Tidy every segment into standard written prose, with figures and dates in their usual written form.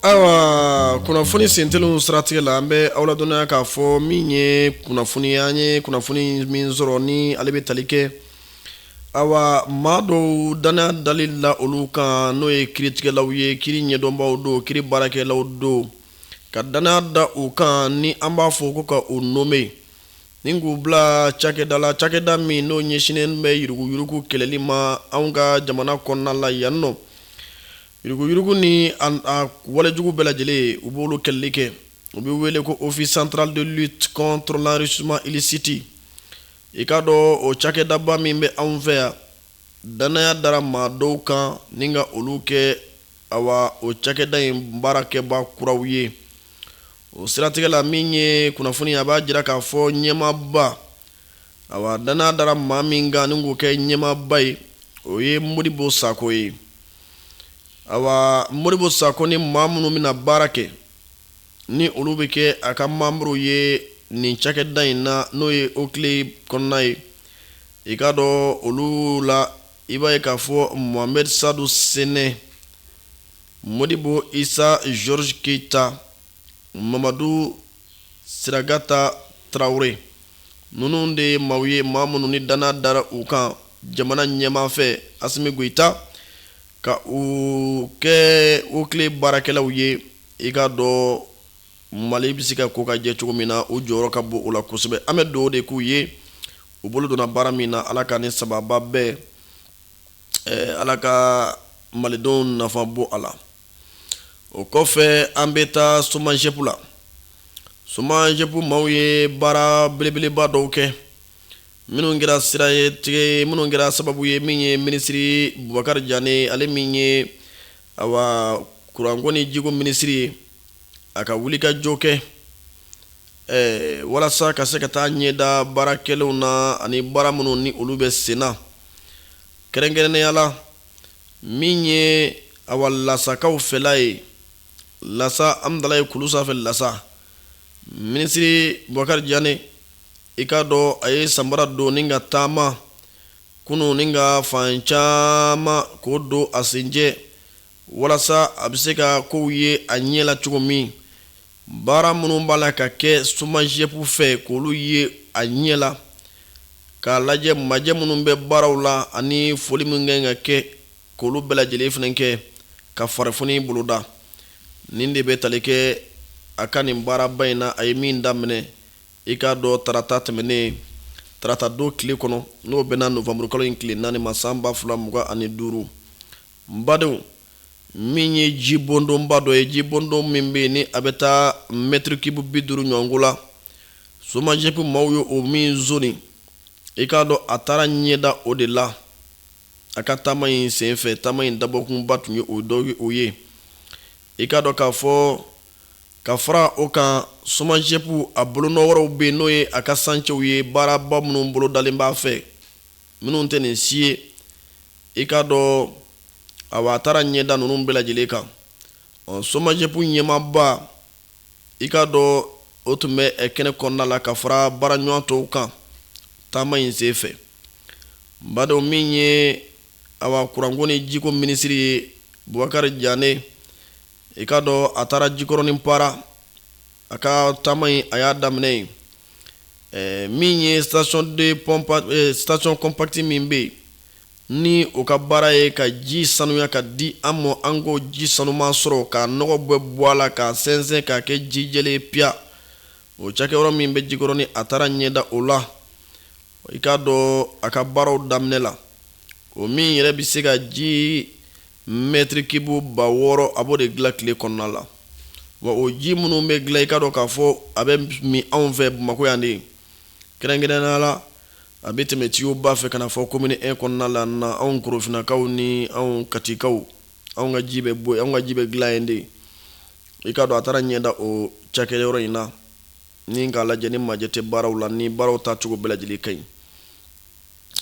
Awa kunnafoni sentelenw siratigɛ la an bɛ aw ladɔnniya k'a fɔ min ye kunnafoni an ye kunnafoni min sɔrɔ ni ale bɛ tali kɛ awa maa dɔw danaya dali la olu kan n'o ye kiiritigɛlaw ye kiiri ɲɛdɔnbaw don kiiri baarakɛlaw don ka danaya da u kan ni an b'a fɔ ko ka u nome ni k'u bila cakɛda la cakɛda min n'o ɲɛsinnen bɛ yuruguyurugu kɛlɛli ma anw ka jamana kɔnɔna la yan nɔ. Yuruguyurugu ni a walejugu bɛɛ lajɛlen u b'olu kɛlɛli kɛ u bɛ wele ko office central de lutte contre l'enrichissement illicite i ka dɔn o cakɛdaba min bɛ anw fɛ yan danaya dara maa dɔw kan ni ka olu kɛ awa o cakɛda in baarakɛba kuraw ye o siratigɛ la min ye kunnafoni a b'a jira k'a fɔ ɲɛmaaba awa danaya dara maa min kan ni k'o kɛ ɲɛmaaba ye o ye Modibo Sako ye. Awa Modibo Sako ni maa minnu bɛna baara kɛ ni olu bɛ kɛ a ka membre ye nin cakɛda in na n'o ye Okile kɔnɔna ye i ka dɔn olu la i b'a ye k'a fɔ Mohamed Sadou Sene, Modibo Issa George Keita, Mamadou Siragata Traoré ninnu de ye maaw ye maa minnu ni danaya dara u kan jamana ɲɛmaa fɛ Asimi Goita ka u kɛ Okile baarakɛlaw ye i ka dɔn Mali bɛ se ka ko ka jɛ cogo min na u jɔyɔrɔ ka bon o la kosɛbɛ an bɛ dugawu de k'u ye u bolo donna baara min na Ala ka ni sababa bɛɛ Ala ka malidenw nafa bɔ a la o kɔfɛ an bɛ taa Somajepu la Somajepu maaw ye baara belebeleba dɔw kɛ minnu kɛra sira ye tigɛ minnu kɛra sababu ye min ye minisiri Bubakari Jane ale min ye awa kuranko ni jiko minisiri ye a ka wuli ka jɔ kɛ walasa ka se ka taa ɲɛda baarakɛlaw na ani baara minnu ni olu bɛ senna kɛrɛnkɛrɛnnenya la min ye awa lasakaw fɛla ye lasa Amdalaye Kulu sanfɛ lasa minisiri Bubakari Jane i ka dɔn a ye sanbara don ni ka taama kunun ni ka fan caman k'o don a senjɛ walasa a bɛ se ka kow ye a ɲɛ la cogo min baara minnu b'a la ka kɛ Somajepu fɛ k'olu ye a ɲɛ la k'a lajɛ majɛ minnu bɛ baaraw la ani foli min kan ka kɛ k'olu bɛɛ lajɛlen fana kɛ ka farifoni boloda nin de bɛ tali kɛ a ka nin baaraba in na a ye min daminɛ i ka dɔn tarata tɛmɛnen tarata don tile kɔnɔ n'o bɛna novembre kalo in tile 4 ma san 2025 badenw min ye jibondonba dɔ ye jibondon min bɛ ni a bɛ taa mètre cube 50 ɲɔgɔn la Somajepu maaw ye o min zoni i ka dɔn a taara ɲɛda o de la a ka taama in senfɛ taama in dabɔkunba tun ye o dɔ ye o ye i ka dɔn k'a fɔ ka fara o kan Somajepu a bolonɔ wɛrɛw bɛ n'o ye a ka sancɛw ye baaraba minnu bolo dalen b'a fɛ minnu tɛ nin si ye i ka dɔn awa a taara ɲɛda ninnu bɛɛ lajɛlen kan Somajepu ɲɛmaaba i ka dɔn o tun bɛ kɛnɛ kɔnɔna la ka fara baaraɲɔgɔn tɔw kan taama in senfɛ badenw min ye awa kuranko ni jiko minisiri ye Bubakari Jane i ka dɔn a taara Jikɔrɔni Para a ka taama in a y'a daminɛ min ye station compacte min bɛ ni o ka baara ye ka ji sanuya ka di an ma an ko ji sanuman sɔrɔ ka nɔgɔ bɛɛ bɔ a la ka sɛnsɛn ka kɛ ji jɛlen piya o cakɛyɔrɔ min bɛ Jikɔrɔni a taara ɲɛda o la i ka dɔn a ka baaraw daminɛ la o min yɛrɛ bɛ se ka ji mètre cube 600 a b'o de dilan tile kɔnɔna la wa o ji minnu bɛ dilan i ka dɔn k'a fɔ a bɛ min anw fɛ Bamakɔ yan de kɛrɛnkɛrɛnnenya la a bɛ tɛmɛ tiyoba fɛ ka na fɔ commune 1 kɔnɔna la na anw Korofinakaw ni anw Katikaw anw ka ji bɛ bɔ anw ka ji bɛ dilan yen de i ka dɔn a taara ɲɛda o cakɛyɔrɔ in na ni k'a lajɛ ni majɛ tɛ baaraw la ni baaraw tacogo bɛɛ lajɛlen ka ɲi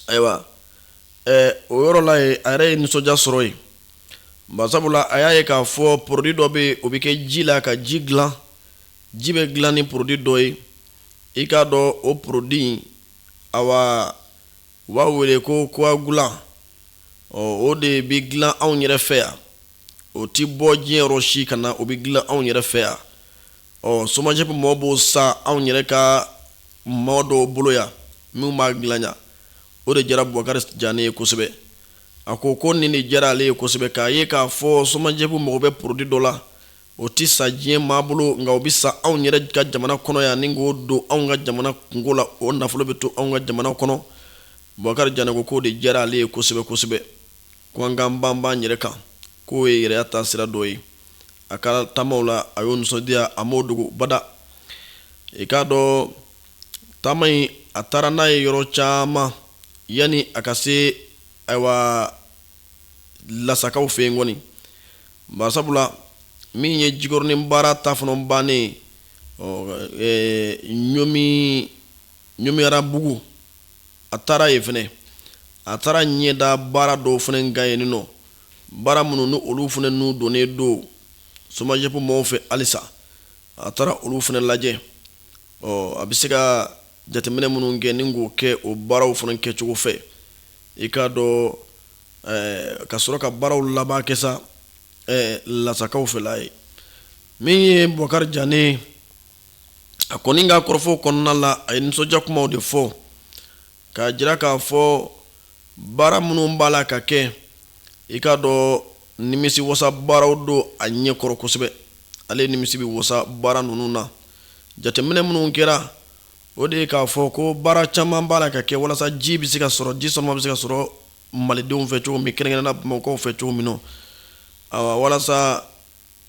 ayiwa o yɔrɔ la ye a yɛrɛ ye nisɔndiya sɔrɔ yen basabula a y'a ye k'a fɔ produit dɔ bɛ o bɛ kɛ ji la ka ji dilan ji bɛ dilan ni produit dɔ ye i ka dɔn o produit awa u b'a wele ko coagulant o de bɛ dilan anw yɛrɛ fɛ yan o ti bɔ diɲɛ yɔrɔ si ka na o bɛ dilan anw yɛrɛ fɛ yan SOMAGEP mɔgɔ b'o sa anw yɛrɛ ka mɔgɔ dɔw bolo yan min b'a dilan yan o de diyara Bubakari Jane ye kosɛbɛ a ko nin de diyara ale ye kosɛbɛ k'a ye k'a fɔ SOMAGEP mɔgɔ bɛ produit dɔ la o ti sa diɲɛ maa bolo nka o bɛ sa anw yɛrɛ ka jamana kɔnɔ yan ni k'o don anw ka jamana kungo la o nafolo bɛ to anw ka jamana kɔnɔ Bubakari Jane ko k'o de diyara ale ye kosɛbɛ kosɛbɛ ko an k'an banban yɛrɛ kan k'o ye yɛrɛya taa sira dɔ ye a ka taamaw la a y'o nisɔndiya a m'o dogo bada i k'a dɔn taama in a taara n'a ye yɔrɔ caman yani a ka se ayiwa lasakaw fɛ yen kɔni barisabula min ye jikɔrɔni baara ta fana bannen ɲɔmiyarabugu a taara yen fɛnɛ a taara ɲɛda baara dɔw fɛnɛ kan yen nɔ baara minnu ni olu fɛnɛ n'u donnen don SOMAGEP mɔgɔw fɛ halisa a taara olu fɛnɛ lajɛ a bɛ se ka jateminɛ minnu kɛ ni k'o kɛ o baaraw fɛnɛ kɛcogo fɛ i k'a dɔn ka sɔrɔ ka baaraw laban kɛ sa lasakaw fɛla ye min ye Bubakari Jane a kɔni ka kɔrɔfɔ kɔnɔna la a ye nisɔndiya kumaw de fɔ k'a jira k'a fɔ baara minnu b'a la ka kɛ i k'a dɔn nimisi wasa baaraw don a ɲɛkɔrɔ kosɛbɛ ale nimisi bɛ wasa baara ninnu na jateminɛ minnu kɛra o de ye k'a fɔ ko baara caman b'a la ka kɛ walasa ji bɛ se ka sɔrɔ ji sɔrɔma bɛ se ka sɔrɔ malidenw fɛ cogo min kɛrɛnkɛrɛnnenya Bamakɔkaw fɛ cogo min walasa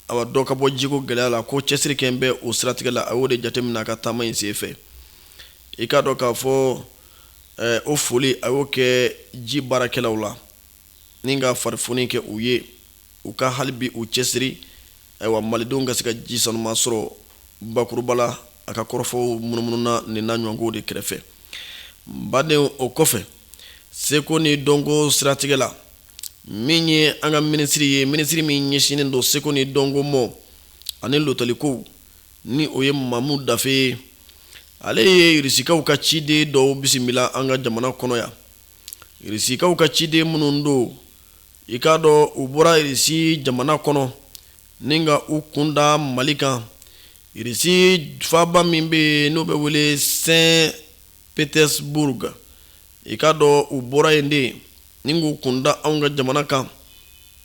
dɔ ka bɔ jiko gɛlɛya la ko cɛsiri kɛ bɛ o siratigɛ la a y'o de jateminɛ a ka taama in senfɛ i k'a dɔn k'a fɔ o foli a y'o kɛ ji baarakɛlaw la ni ka farifoni kɛ u ye u ka hali bi u cɛsiri ayiwa malidenw ka se ka ji sanuma sɔrɔ bakuruba la a ka kɔrɔfɔw munumunu nin n'a ɲɔgɔnkow de kɛrɛfɛ badenw o kɔfɛ seko ni dɔnko siratigɛ la min ye an ka minisiri ye minisiri min ɲɛsinnen don seko ni dɔnko mɔ ani lotalikow ni o ye Mamu Dafe ye ale ye irisikaw ka ciden dɔw bisimila an ka jamana kɔnɔ yan irisikaw ka ciden minnu don i k'a dɔn u bɔra irisi jamana kɔnɔ ni ka u kunda Mali kan irisi faba min bɛ yen n'o bɛ wele Saint Petersburg i k'a dɔn u bɔra yen de ni k'u kunda anw ka jamana kan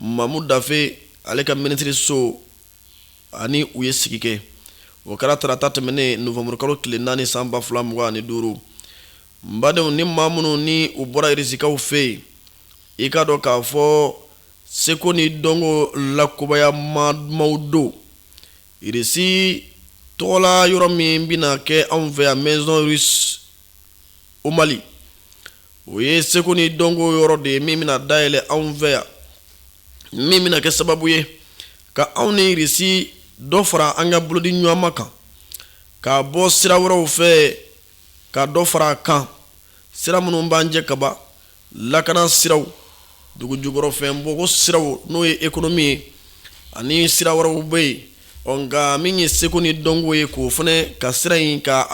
Mamu Dafe ale ka minisiri so ani u ye sigi kɛ o kɛra tarata tɛmɛnen Novembre kalo tile 4 san 2025 badenw ni maa minnu ni u bɔra irisikaw fɛ yen i k'a dɔn k'a fɔ seko ni dɔnko lakubaya maaw don irisi tɔgɔla yɔrɔ min bɛna kɛ anw fɛ yan Maison Russe au Mali o ye seko ni dɔnko yɔrɔ de ye min bɛna dayɛlɛ anw fɛ yan min bɛna kɛ sababu ye ka anw ni irisi dɔ fara an ka bolodi ɲɔgɔnma kan k'a bɔ sira wɛrɛw fɛ ka dɔ fara a kan sira minnu b'an jɛ kaba lakana siraw dugu jukɔrɔ fɛn bɔko siraw n'o ye économie ye ani sira wɛrɛw bɛ yen nka min ye seko ni dɔnko ye k'o fana ka sira in ka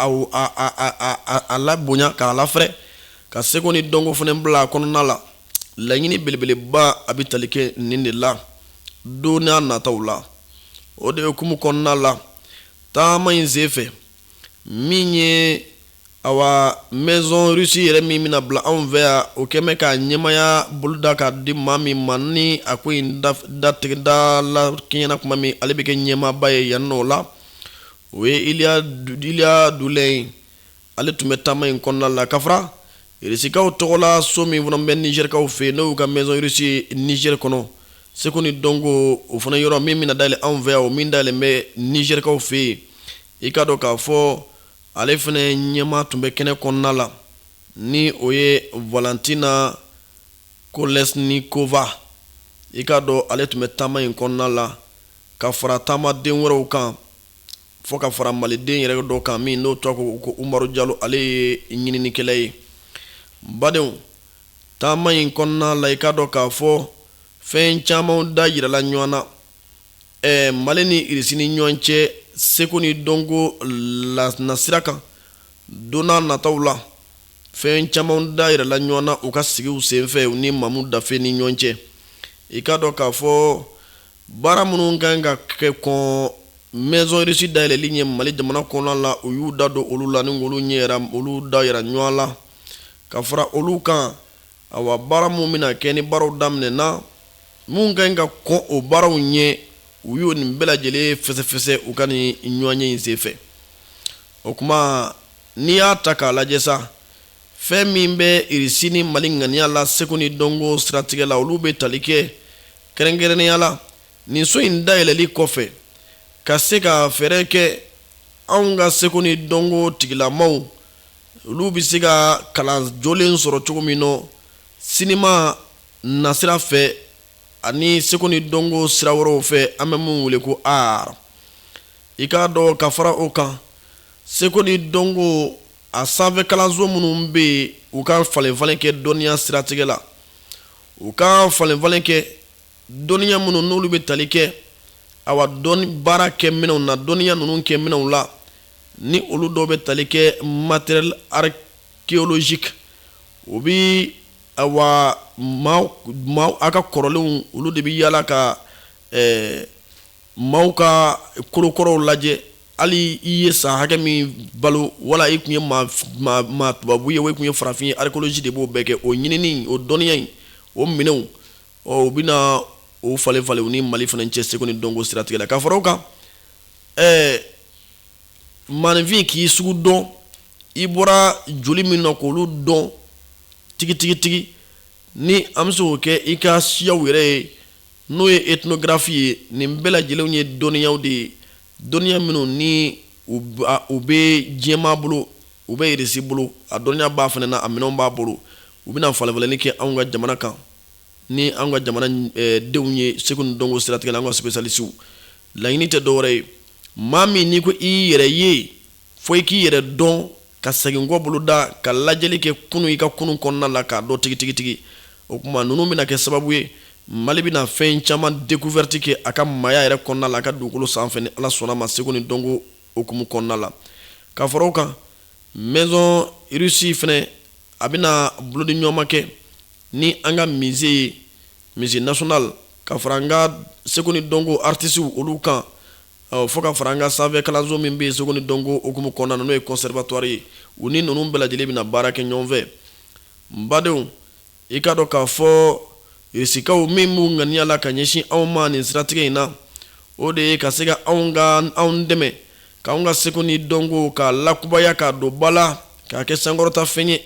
a labonya k'a lafɛrɛ ka seko ni dɔnko fana bila a kɔnɔna la laɲini belebeleba a bɛ tali kɛ nin de la don n'a nataw la o de hukumu kɔnɔna la taama in senfɛ min ye Maison Russe yɛrɛ min bɛna bila anw fɛ yan o kɛn bɛ ka ɲɛmaya boloda k'a di maa min ma ni a ko in datigɛda la kɛɲɛna kuma min ale bɛ kɛ ɲɛmaaba ye yan nɔ la o ye Iliya Dulɛ ale tun bɛ taama in kɔnɔna la ka fara irisikaw tɔgɔla so min fana bɛ Nizɛrikaw fɛ yen n'o y'u ka Maison Russe ye Nizɛri kɔnɔ seko ni dɔnko o fana yɔrɔ min bɛna dayɛlɛ anw fɛ yan o min dayɛlɛ bɛ Nizɛrikaw fɛ yen i k'a dɔn k'a fɔ ale fana ɲɛma tun bɛ kɛnɛ kɔnɔna la ni o ye Valentina Kolesnikova i k'a dɔn ale tun bɛ taama in kɔnɔna la ka fara taamaden wɛrɛw kan fɔ ka fara maliden yɛrɛ dɔ kan min n'o tɔgɔ ko Umaru Jalo ale ye ɲininikɛla ye badenw taama in kɔnɔna la i k'a dɔn k'a fɔ fɛn camanw da yirala ɲɔgɔn na Mali ni irisi ni ɲɔgɔn cɛ seko ni dɔnko nasira kan don n'a nataw la fɛn camanw da yirala ɲɔgɔn na u ka sigiw senfɛ u ni Mamu Dafe ni ɲɔgɔn cɛ i k'a dɔn k'a fɔ baara minnu kan ka kɛ kɔn maison reçue dayɛlɛli ɲɛ Mali jamana kɔnɔna la u y'u da don olu la ni olu ɲɛ olu da yira ɲɔgɔn la ka fara olu kan awa baara minnu bɛna kɛ ni baaraw daminɛna mun kan ka kɔn o baaraw ɲɛ u y'o nin bɛɛ lajɛlen fɛsɛfɛsɛ u ka nin ɲɔgɔn ɲɛ in senfɛ o kuma n'i y'a ta k'a lajɛ sa fɛn min bɛ irisi ni Mali ŋaniya la seko ni dɔnko siratigɛ la olu bɛ tali kɛ kɛrɛnkɛrɛnnenya la nin so in dayɛlɛli kɔfɛ ka se ka fɛɛrɛ kɛ anw ka seko ni dɔnko tigilamaw olu bɛ se ka kalan jolen sɔrɔ cogo min na sinima nasira fɛ ani seko ni dɔnko sira wɛrɛw fɛ an bɛ mun wele ko art i k'a dɔn ka fara o kan seko ni dɔnko a sanfɛ kalanso minnu bɛ yen u ka falenfalen kɛ dɔnniya siratigɛ la u ka falenfalen kɛ dɔnniya minnu n'olu bɛ tali kɛ awa baara kɛ minɛnw na dɔnniya ninnu kɛ minɛnw la ni olu dɔw bɛ tali kɛ matériel archéologique o bi awa maaw a ka kɔrɔlenw olu de bi yaala ka maaw ka kolokɔrɔw lajɛ hali i ye san hakɛ min balo wala i kun ye maa tubabu ye wa i kun ye farafin ye archéologie de b'o bɛɛ kɛ o ɲinini o dɔnniya in o minɛnw u bɛna o falen u ni Mali fana cɛ seko ni dɔnko siratigɛ la ka fara o kan maninfin k'i sugu dɔn i bɔra joli min na k'olu dɔn tigi ni an bɛ se k'o kɛ i ka siyaw yɛrɛ ye n'o ye ethnographie ye nin bɛɛ lajɛlenw ye dɔnniyaw de ye dɔnniya minnu ni u bɛ diɲɛmaa bolo u bɛ irisi bolo a dɔnniya b'a fana na a minɛnw b'a bolo u bɛna falenfalenni kɛ anw ka jamana kan ni an ka jamana denw ye seko ni dɔnko siratigɛ la an ka spécialistes laɲini tɛ dɔwɛrɛ ye maa min n'i ko i yɛrɛ ye fo i k'i yɛrɛ dɔn ka segin kɔ bolo da ka lajɛli kɛ kunu i ka kunu kɔnɔna la k'a dɔn tigi o kuma ninnu bɛna kɛ sababu ye Mali bɛna fɛn caman découverte kɛ a ka maaya yɛrɛ kɔnɔna la a ka dugukolo sanfɛ ni Ala sɔnna ma seko ni dɔnko okumu kɔnɔna la ka fara o kan maison Russie fɛnɛ a bɛna bolodi ɲɔgɔnma kɛ ni an ka musée national ka fara an ka seko ni dɔnko artistes olu kan fo ka fara an ka sanfɛ kalanso min bɛ yen seko ni dɔnko okumu kɔnɔna na n'o ye conservatoire ye u ni ninnu bɛɛ lajɛlen bɛna baara kɛ ɲɔgɔn fɛ n badenw i ka dɔn k'a fɔ irisikaw min b'u ŋaniya la ka ɲɛsin anw ma nin siratigɛ in na o de ye ka se ka anw dɛmɛ k'anw ka seko ni dɔnko k'a lakubaya k'a don ba la k'a kɛ sankɔrɔta fɛn ye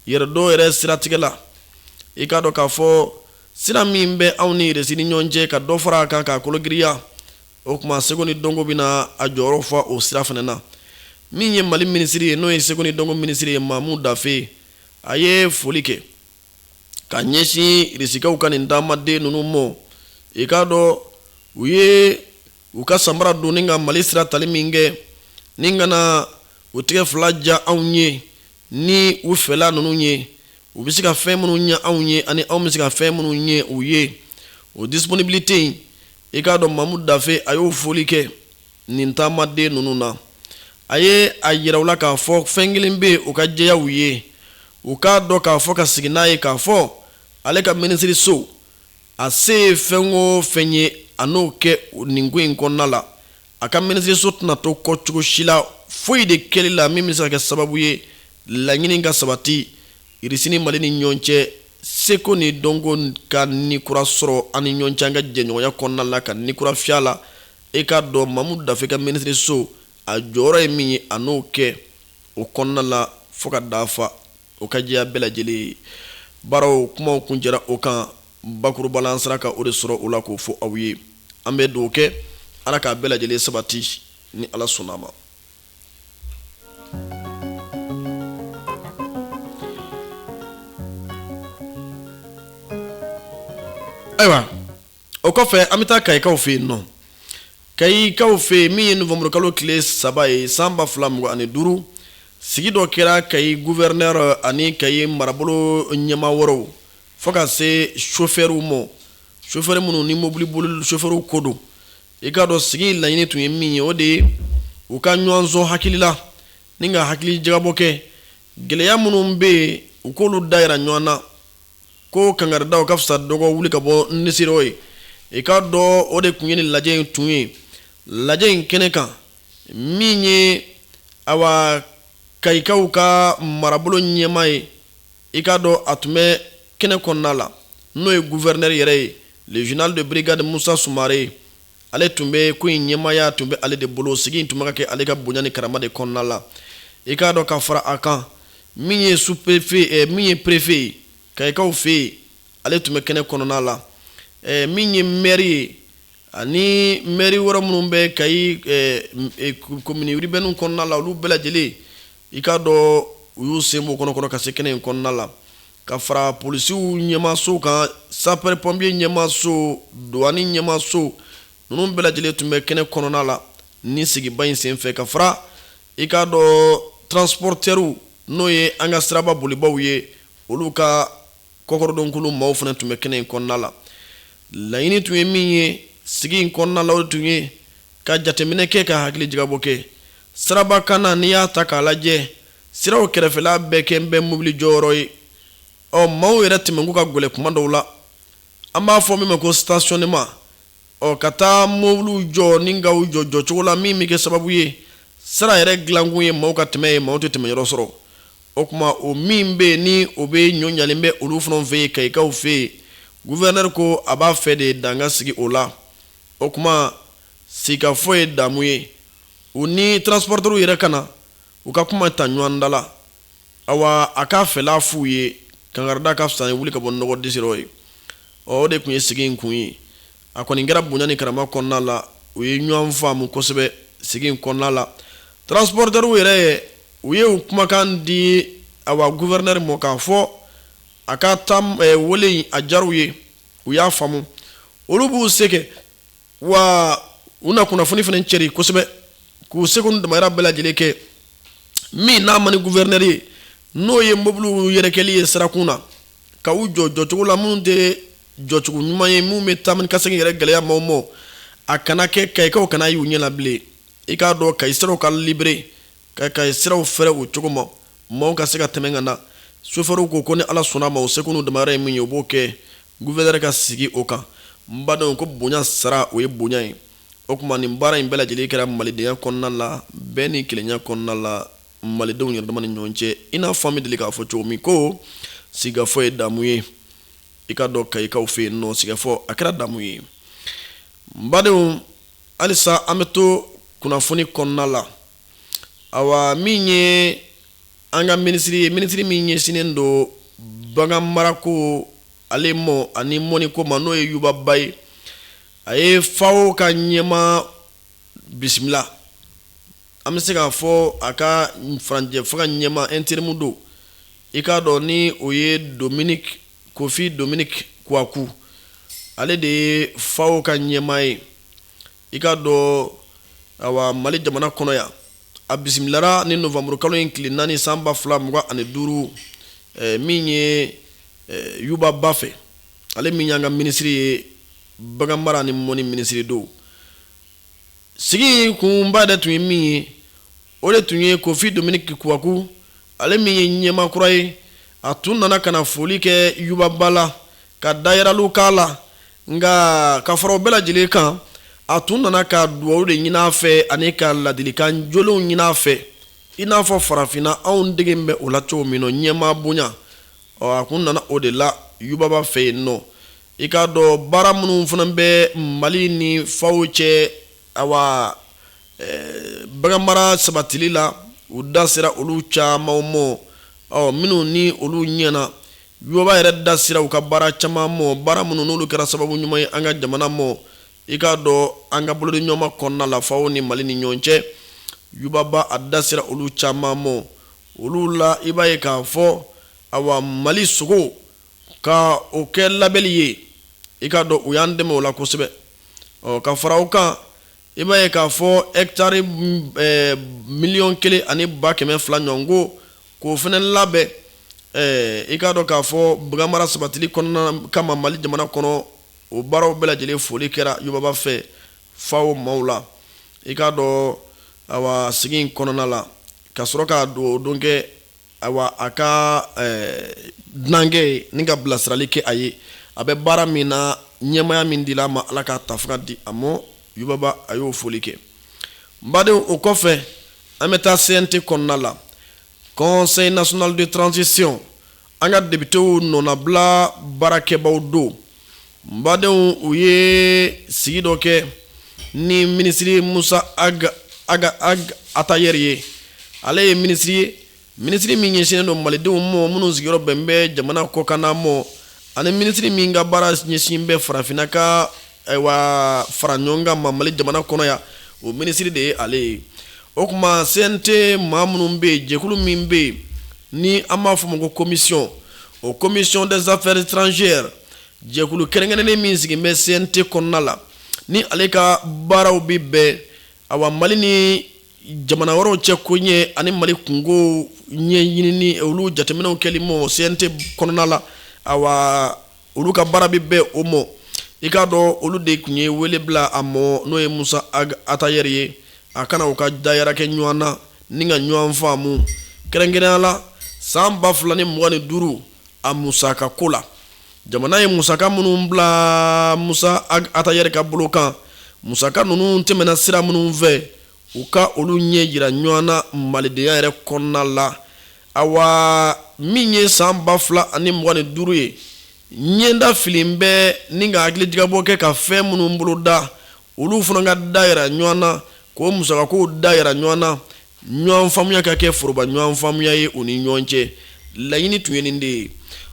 yɛrɛdɔn yɛrɛ siratigɛ la i k'a dɔn k'a fɔ sira min bɛ anw ni irisi ni ɲɔgɔn cɛ ka dɔ fara a kan k'a kologiriya o kuma seko ni dɔnko bɛna a jɔyɔrɔ fa o sira fana na min ye Mali minisiri ye n'o ye seko ni dɔnko minisiri ye Mamu Dafe a ye foli kɛ ka ɲɛsin irisikaw ka nin taamaden ninnu mɔ i k'a dɔn u ye u ka samara don ni ka Mali sira tali min kɛ ni kana u tigɛ fila ja anw ye ni u fɛla ninnu ye u bɛ se ka fɛn minnu ɲɛ anw ye ani anw bɛ se ka fɛn minnu ɲɛ u ye o disponibilité in i k'a dɔn Mamu Dafe a y'o foli kɛ nin taamaden ninnu na a ye a yira u la k'a fɔ fɛn kelen bɛ yen o ka jɛya u ye u k'a dɔn k'a fɔ ka sigi n'a ye k'a fɔ ale ka minisiri so a se ye fɛn o fɛn ye a n'o kɛ nin ko in kɔnɔna la a ka minisiri so tɛna to kɔ cogo si la foyi de kɛli la min bɛ se ka kɛ sababu ye laɲini ka sabati irisi ni Mali ni ɲɔgɔn cɛ seko ni dɔnko ka nikura sɔrɔ an ni ɲɔgɔn cɛ an ka jɛɲɔgɔnya kɔnɔna la ka nikura fiyɛ la e k'a dɔn Mamu Dafe ka minisiri so a jɔyɔrɔ ye min ye a n'o kɛ o kɔnɔna la fo ka dafa o ka jɛya bɛɛ lajɛlen ye baaraw kumaw kun jɛra o kan bakurubala an sera ka o de sɔrɔ o la k'o fɔ aw ye an bɛ dugawu kɛ Ala k'a bɛɛ lajɛlen sabati ni Ala sɔnna a ma. Ayiwa o kɔfɛ an bɛ taa Kayikaw fɛ yen nɔ Kayikaw fɛ yen min ye novembre kalo tile 3 ye san 2025 sigi dɔ kɛra Kayi gouverneur ani Kayi marabolo ɲɛmaa wɛrɛw fo ka se chauffeur ma chauffeur minnu ni mobili boli chauffeur ko don i k'a dɔn sigi laɲini tun ye min ye o de ye u ka ɲɔgɔn sɔn hakili la ni ka hakili jagabɔ kɛ gɛlɛya minnu bɛ yen u k'olu dayira ɲɔgɔn na ko kangaridaw ka fisa dɔgɔ wuli ka bɔ nisiraw ye i ka dɔ o de kun ye ni lajɛ in tun ye lajɛ in kɛnɛ kan min ye awa kayikaw ka marabolo ɲɛma ye i ka dɔ a tun bɛ kɛnɛ kɔnɔna la n'o ye gouverneur yɛrɛ ye le général de brigade Musa Sumare ale tun bɛ ko in ɲɛmaya tun bɛ ale de bolo sigi in tun bɛ ka kɛ ale ka bonya ni karama de kɔnɔna la i ka dɔ ka fara a kan min ye sous-préfet min ye préfet ye kayikaw fɛ yen ale tun bɛ kɛnɛ kɔnɔna la min ye maire ye ani maire wɛrɛ minnu bɛ Kayi commune urbaine kɔnɔna la olu bɛɛ lajɛlen i ka dɔ u y'u sen bɔ kɔnɔ ka se kɛnɛ in kɔnɔna la ka fara polisiw ɲɛmaso kan sapeur pompier ɲɛmaso douane ɲɛmaso ninnu bɛɛ lajɛlen tun bɛ kɛnɛ kɔnɔna la ni sigiba in senfɛ ka fara i ka dɔ transporteurs n'o ye an ka siraba bolibaw ye olu ka kɔkɔrɔdonkulu maaw fana tun bɛ kɛnɛ in kɔnɔna la laɲini tun ye min ye sigi in kɔnɔna la o tun ye ka jateminɛ kɛ ka hakili jigabɔ kɛ siraba kana n'i y'a ta k'a lajɛ siraw kɛrɛfɛla bɛɛ kɛ n bɛ mobili jɔyɔrɔ ye maaw yɛrɛ tɛmɛ k'u ka gɛlɛ kuma dɔw la an b'a fɔ min ma ko stationnement ka taa mobiliw jɔ ni ka u jɔ cogo la min bɛ kɛ sababu ye sira yɛrɛ dilankun ye maaw ka tɛmɛ ye maaw tɛ tɛmɛ yɔrɔ sɔrɔ o kuma o min bɛ yen ni o bɛ ɲɔ ɲalen bɛ olu fana fɛ yen kayikaw fɛ yen gouverneur ko a b'a fɛ de danga sigi o la o kuma sigikafɔ ye damu ye u ni transporteurs yɛrɛ kana u ka kuma ta ɲɔgɔn da la awa a ka fɛla f'u ye kangarida ka fisa ni wuli ka bɔ nɔgɔ disiraw ye o de tun ye sigi in kun ye a kɔni kɛra bonya ni karama kɔnɔna la u ye ɲɔgɔn faamu kosɛbɛ sigi in kɔnɔna la transporteurs yɛrɛ u ye u kumakan di awa gouverneur ma k'a fɔ a ka taa wele in a diyar'u ye u y'a faamu olu b'u se kɛ wa u na kunnafoni fana cɛri kosɛbɛ k'u seko ni damayira bɛɛ lajɛlen kɛ min n'a ma ni gouverneur ye n'o ye mobiliw yɛrɛkɛli ye sirakun na ka u jɔ jɔcogo la minnu tɛ jɔcogo ɲuman ye minnu bɛ taamani ka segin yɛrɛ gɛlɛya maaw ma a kana kɛ kayikaw kana y'u ɲɛ la bilen i k'a dɔn Kayi siraw ka libéré ka Kayi siraw fɛrɛ o cogo ma maaw ka se ka tɛmɛ ka na chauffeurs ko ni ala sɔnna ma o seko n'u damayira ye min ye o b'o kɛ gouverneur ka sigi o kan n ba dɔn ko bonya sara o ye bonya ye o kuma nin baara in bɛɛ lajɛlen kɛra malidenya kɔnɔna la bɛɛ ni kelenya kɔnɔna la malidenw yɛrɛ dama ni ɲɔgɔn cɛ i n'a fɔ an bɛ deli k'a fɔ cogo min ko sigikafɔ ye damu ye i ka dɔn kayikaw fɛ yen nɔ sigikafɔ a kɛra damu ye n badenw halisa an bɛ to kunnafoni kɔnɔna la awa min ye an ka minisiri ye minisiri min ɲɛsinnen don bagan marako ale mɔ ani mɔniko ma n'o ye Yubaba ye a ye FAO ka ɲɛma bisimila an bɛ se k'a fɔ a ka faranjɛ faga ɲɛma intérim don i k'a dɔn ni o ye Kofi Dominique Kouakou ale de ye FAO ka ɲɛma ye i k'a dɔn awa Mali jamana kɔnɔ yan a bisimilara ni novembre kalo in tile 4 san 2025 min ye Yubaba fɛ ale min y'an ka minisiri ye bagan mara ni mɔni minisiri don sigi kunba de tun ye min ye o de tun ye Kofi Dominique Kouakou ale min ye ɲɛma kura ye a tun nana kana foli kɛ Yubaba la ka dayiralu k'a la nka ka fara o bɛɛ lajɛlen kan a tun nana ka duwawu de ɲini a fɛ ani ka ladilikan jolenw ɲini a fɛ i n'a fɔ farafinna anw dege bɛ o la cogo min na ɲɛma bonya a kun nana o de la Yubaba fɛ yen nɔ i k'a dɔn baara minnu fana bɛ Mali ni FAO cɛ awa bagan mara sabatili la u da sera olu caman ma minnu ni olu ɲɛna Yubaba yɛrɛ da sera u ka baara caman ma baara minnu n'olu kɛra sababu ɲuman ye an ka jamana ma i k'a dɔn an ka bolodi ɲɔgɔnma kɔnɔna la FAO ni Mali ni ɲɔgɔn cɛ Yubaba a da sera olu caman ma olu la i b'a ye k'a fɔ awa Mali sogo ka o kɛ labɛli ye i k'a dɔn u y'an dɛmɛ o la kosɛbɛ ka fara o kan i b'a ye k'a fɔ hectare 1,200,000 ani 200,000 ɲɔgɔn ko k'o fana labɛn i k'a dɔn k'a fɔ bagan mara sabatili kɔnɔna kama Mali jamana kɔnɔ o baaraw bɛɛ lajɛlen foli kɛra Yubaba fɛ FAO maaw la i k'a dɔn awa sigi in kɔnɔna la ka sɔrɔ k'a don kɛ awa a ka dunankɛ ye ni ka bilasirali kɛ a ye a bɛ baara min na ɲɛmaya min dila ma ala ka tafanga di a ma Yubaba a y'o foli kɛ badenw o kɔfɛ an bɛ taa CNT kɔnɔna la Conseil national de transition an ka députéw nɔnabila baarakɛbaaw don badenw u ye sigi dɔ kɛ ni ministre Musa Aga Atayer ye ale ye ministre min ɲɛsinnen don malidenw ma minnu sigiyɔrɔ bɛn bɛ jamana kɔkanna ma ani ministre min ka baara ɲɛsin bɛ farafinna ka fara ɲɔgɔn kan ma Mali jamana kɔnɔ ya o ministre de ye ale ye o kuma CNT maa minnu bɛ yen jɛkulu min bɛ yen ni an b'a fɔ o ma ko commission des affaires étrangères jɛkulu kɛrɛnkɛrɛnnen min sigilen bɛ CNT kɔnɔna la ni ale ka baaraw bɛ bɛn Mali ni jamana wɛrɛw cɛ ko ɲɛ ani Mali kungo ɲɛɲinini olu jateminɛw kɛli ma CNT kɔnɔna la olu ka baara bɛ bɛn o ma i k'a dɔn olu de tun ye wele bila a ma n'o ye Musa Atayer ye a kana u ka dayara kɛ ɲɔgɔn na ni ka ɲɔgɔn faamu kɛrɛnkɛrɛnya la san 2025 a musaka ko la jamana ye musaka minnu bila Musa Atayer ka bolo kan musaka ninnu tɛmɛna sira minnu fɛ u ka olu ɲɛ yira ɲɔgɔn na malidenya yɛrɛ kɔnɔna la min ye san 2025 ye ɲɛda filen bɛ ni ka hakilitigabɔ kɛ ka fɛn minnu bolo da olu fana ka da yira ɲɔgɔn na k'o musakakow da yira ɲɔgɔn na ɲɔgɔn faamuya ka kɛ foroba ɲɔgɔn faamuya ye u ni ɲɔgɔn cɛ laɲini tun ye nin de ye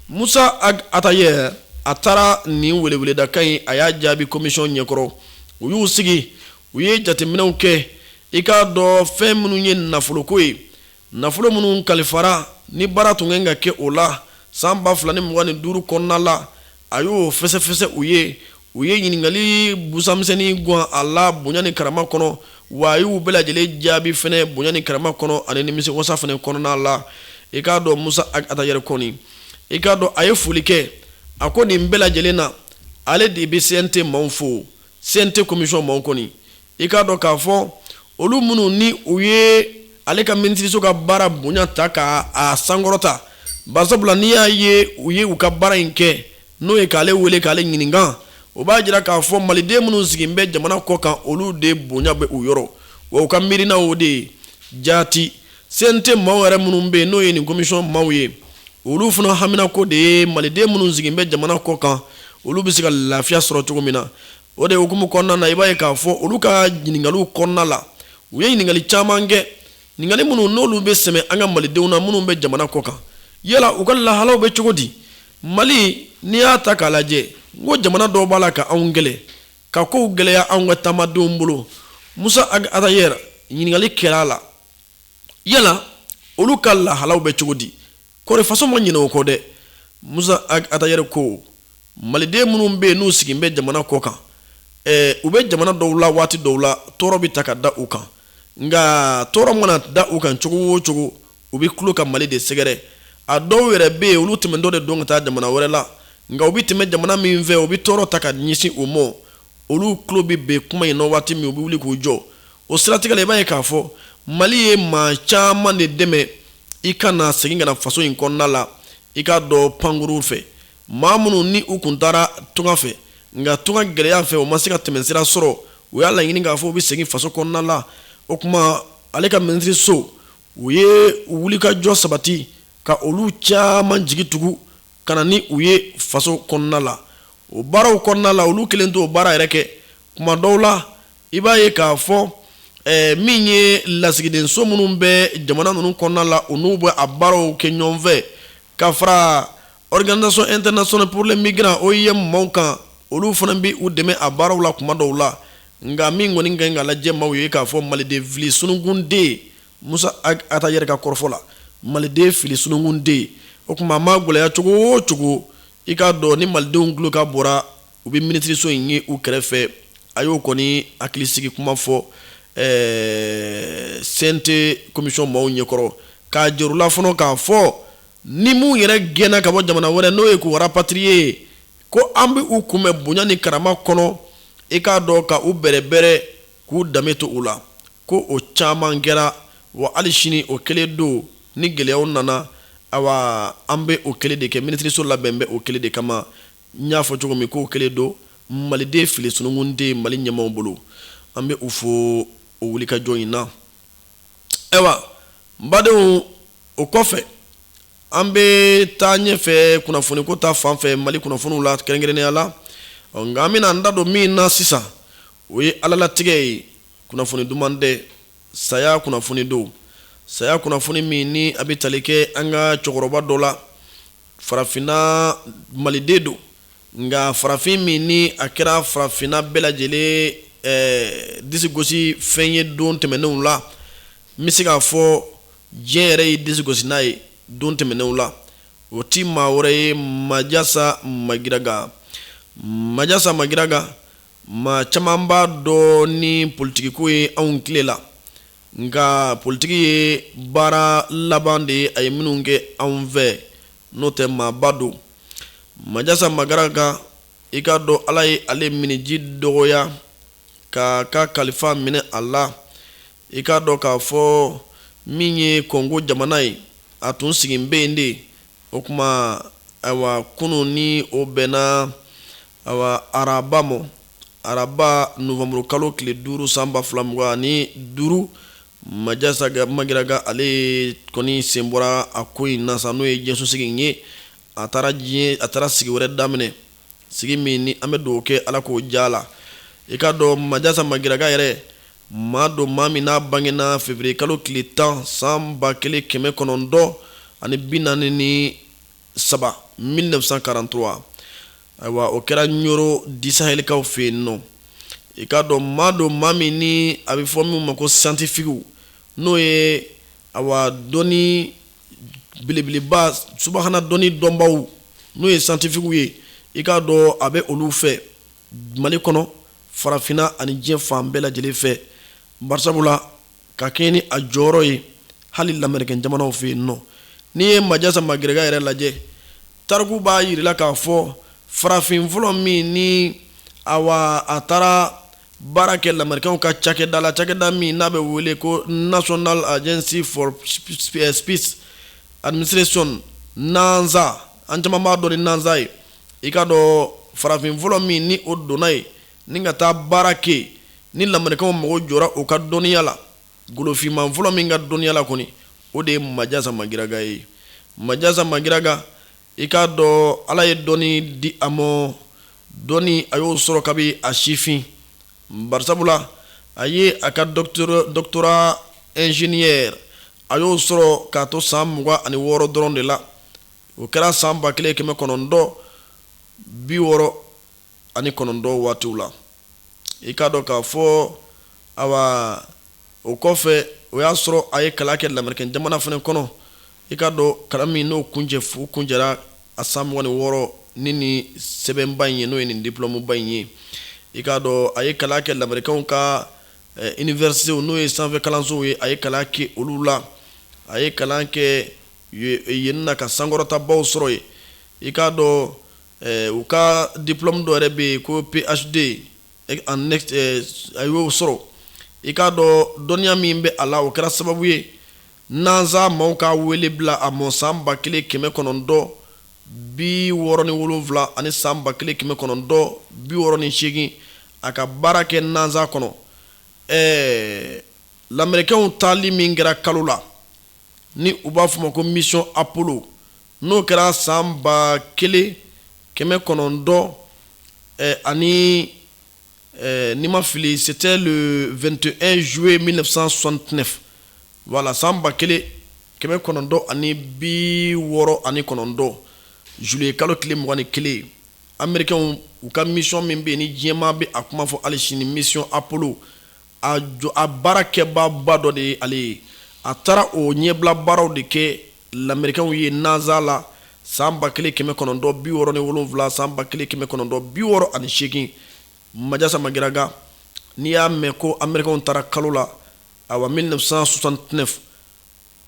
Musa Atayer a taara nin weleweleda kan in a y'a jaabi commission ɲɛkɔrɔ u y'u sigi u ye jateminɛw kɛ i k'a dɔn fɛn minnu ye nafoloko ye nafolo minnu kalifara ni baara tun kan ka kɛ o la san 2025 kɔnɔna la a y'o fɛsɛfɛsɛ u ye ɲininkali busamisɛnnin guwan a la bonya ni karama kɔnɔ wa a y'u bɛɛ lajɛlen jaabi fɛnɛ bonya ni karama kɔnɔ ani nimisiwasa fɛnɛ kɔnɔna la i k'a dɔn Musa Atayer kɔni i k'a dɔn a ye foli kɛ a ko nin bɛɛ lajɛlen na ale de bɛ CNT maaw fo CNT commission maaw kɔni i k'a dɔn k'a fɔ olu minnu ni u ye ale ka ministriso ka baara bonya ta k'a sankɔrɔta barisabula n'i y'a ye u ye u ka baara in kɛ n'o ye k'ale wele k'ale ɲininka o b'a jira k'a fɔ maliden minnu sigilen bɛ jamana kɔ kan olu de bonya bɛ u yɔrɔ wa u ka miirina o de ye jaati CNT maaw yɛrɛ minnu bɛ yen n'o ye nin commission maaw ye olu fana hamina ko de ye maliden minnu sigilen bɛ jamana kɔ kan olu bɛ se ka lafiya sɔrɔ cogo min na o de hukumu kɔnɔna na i b'a ye k'a fɔ olu ka ɲininkaliw kɔnɔna la u ye ɲininkali caman kɛ ɲininkali minnu n'olu bɛ sɛmɛ an ka malidenw na minnu bɛ jamana kɔ kan yala u ka lahalaw bɛ cogo di Mali n'i y'a ta k'a lajɛ n ko jamana dɔw b'a la ka anw gɛlɛ ka kow gɛlɛya anw ka taamadenw bolo Musa Atayer ɲininkali kɛra a la yala olu ka lahalaw bɛ cogo di kɔri faso ma ɲinɛ o kɔ dɛ Musa Atayer ko maliden minnu bɛ yen n'u sigilen bɛ jamana kɔ kan u bɛ jamana dɔw la waati dɔw la tɔɔrɔ bɛ ta ka da u kan nka tɔɔrɔ mana da u kan cogo o cogo u bɛ kulo ka Mali de sɛgɛrɛ a dɔw yɛrɛ bɛ yen olu tɛmɛtɔ de don ka taa jamana wɛrɛ la nka u bɛ tɛmɛ jamana min fɛ u bɛ tɔɔrɔ ta ka ɲɛsin o ma olu kulo bɛ bɛn kuma in na waati min u bɛ wuli k'u jɔ o siratigɛ la i b'a ye k'a fɔ Mali ye maa caman de dɛmɛ i kana segin ka na faso in kɔnɔna la i ka dɔn pankuruw fɛ maa minnu ni u kun taara tunga fɛ nka tunga gɛlɛya fɛ u ma se ka tɛmɛsira sɔrɔ u y'a laɲini k'a fɔ u bɛ segin faso kɔnɔna la o kuma ale ka ministriso u ye wulikajɔ sabati ka olu caman jigi tugu ka na ni u ye faso kɔnɔna la o baaraw kɔnɔna la olu kelen t'o baara yɛrɛ kɛ kuma dɔw la i b'a ye k'a fɔ min ye lasigidenso minnu bɛ jamana ninnu kɔnɔna la u n'u bɛ a baaraw kɛ ɲɔgɔn fɛ ka fara organisation internationale pour les migrants OIM maaw kan olu fana bɛ u dɛmɛ a baaraw la kuma dɔw la nka min kɔni kan ka lajɛ maaw ye k'a fɔ maliden fili sunugunden Musa Atayer ka kɔrɔfɔ la maliden fili sunugunden o kuma a ma gɛlɛya cogo o cogo i k'a dɔn ni malidenw tulo ka bɔra u bɛ ministriso in ye u kɛrɛfɛ a y'o kɔni hakilisigi kuma fɔ CNT commission maaw ɲɛkɔrɔ k'a jɛrula fana k'a fɔ ni mun yɛrɛ gɛnna ka bɔ jamana wɛrɛ n'o ye k'u rapatrier ko an bɛ u kunbɛn bonya ni karama kɔnɔ i k'a dɔn ka u bɛrɛbɛrɛ k'u danbe to u la ko o caman kɛra wa hali sini o kelen don ni gɛlɛyaw nana an bɛ o kelen de kɛ ministriso labɛn bɛ o kelen de kama n y'a fɔ cogo min k'o kelen don maliden fili sunugunden Mali ɲɛmaaw bolo an bɛ u fo o wulikajɔ in na. Ayiwa badenw o kɔfɛ an bɛ taa ɲɛfɛ kunnafoni ko ta fan fɛ Mali kunnafoniw la kɛrɛnkɛrɛnnenya la. Nka an bɛna an da don min na sisan o ye alalatigɛ ye kunnafoni duman tɛ saya kunnafoni don saya kunnafoni min ni a bɛ tali kɛ an ka cɛkɔrɔba dɔ la farafinna maliden don nka farafin min ni a kɛra farafinna bɛɛ lajɛlen disi gosi fɛn ye don tɛmɛnenw la n bɛ se k'a fɔ diɲɛ yɛrɛ ye disi gosi n'a ye don tɛmɛnenw la o ti maa wɛrɛ ye Majasa Magiraga. Majasa Magiraga maa caman b'a dɔn ni politikiko ye anw tile la nka politiki ye baara laban de ye a ye minnu kɛ anw fɛ n'o tɛ maaba don. Majasa Magiraga i ka dɔn Ala ye ale miniji dɔgɔya k'a ka kalifa minɛ a la i ka dɔn k'a fɔ min ye Kongo jamana ye a tun sigin bɛ yen de o kuma ayiwa kunun ni o bɛnna ayiwa araba mɔ araba novembre kalo tile 5 san 2025 Majasa Magiraga ale kɔni sen bɔra a ko in na sa n'o ye diɲɛsosigi in ye a taara sigi wɛrɛ daminɛ sigi min ni an bɛ dugawu kɛ Ala k'o diya a la. I ka dɔn Majasa Magiraga yɛrɛ maa don maa min n'a bangena février kalo tile 10 san 1943 1943 ayiwa o kɛra Ɲoro di Sahɛlikaw fɛ yen nɔ. I ka dɔn maa don maa min ni a bɛ fɔ min ma ko scientifique n'o ye ayiwa dɔnni belebeleba subahana dɔnni dɔnbaw n'o ye scientifique ye i ka dɔn a bɛ olu fɛ Mali kɔnɔ farafinna ani diɲɛ fan bɛɛ lajɛlen fɛ barisabula ka kɛɲɛ ni a jɔyɔrɔ ye hali lamɛrikɛn jamanaw fɛ yen nɔ. N'i ye Majasa Magiraga yɛrɛ lajɛ tariku b'a yirila k'a fɔ farafin fɔlɔ min ni awa a taara baara kɛ lamɛrikɛnw ka cakɛda la cakɛda min n'a bɛ wele ko National Agency for Peace Administration NANZA an caman b'a dɔn ni NANZA ye. I ka dɔn farafin fɔlɔ min ni o donna ye ni ka taa baara kɛ ni lamɛrikɛnw mago jɔra o ka dɔnniya la golofinman fɔlɔ min ka dɔnniya la kɔni o de ye Majasa Magiraga ye. Majasa Magiraga i ka dɔn Ala ye dɔnni di a ma dɔnni a y'o sɔrɔ kabi a sifin barisabula a ye a ka doctorat ingénieur a y'o sɔrɔ k'a to san 26 dɔrɔn de la o kɛra san 1969 waatiw la. I ka dɔn k'a fɔ awa o kɔfɛ o y'a sɔrɔ a ye kalan kɛ lamɛrikɛn jamana fana kɔnɔ. I ka dɔn kalan min n'o kunjɛra a san 26 ni sɛbɛnba in ye n'o ye nin diplôme ba in ye. I ka dɔn a ye kalan kɛ lamɛrikɛnw ka université n'o ye sanfɛ kalansow ye a ye kalan kɛ olu la a ye kalan kɛ yen na ka sankɔrɔtabaw sɔrɔ ye. I ka dɔn u ka diplôme dɔ yɛrɛ bɛ yen ko PhD a y'o sɔrɔ. I ka dɔn dɔnniya min bɛ a la o kɛra sababu ye NANZA maaw ka wele bila a mɔ san 1967 ani san 1968 a ka baara kɛ NANZA kɔnɔ. Lamɛrikɛnw taali min kɛra kalo la ni u b'a fɔ ma ko mission Apollo n'o kɛra san 1900 ani ni ma fili c'était le 21 juillet 1969 voilà san 1969 juillet kalo tile 21 américains u ka mission min bɛ ni diɲɛma bɛ a kuma fɔ hali sini mission Apollo a baarakɛba dɔ de ye ale ye a taara o ɲɛbila baaraw de kɛ lamɛrikɛnw ye NANZA la san 1967 san 1968 Majasa Magiraga n'i y'a mɛn ko américains taara kalo la awa 1969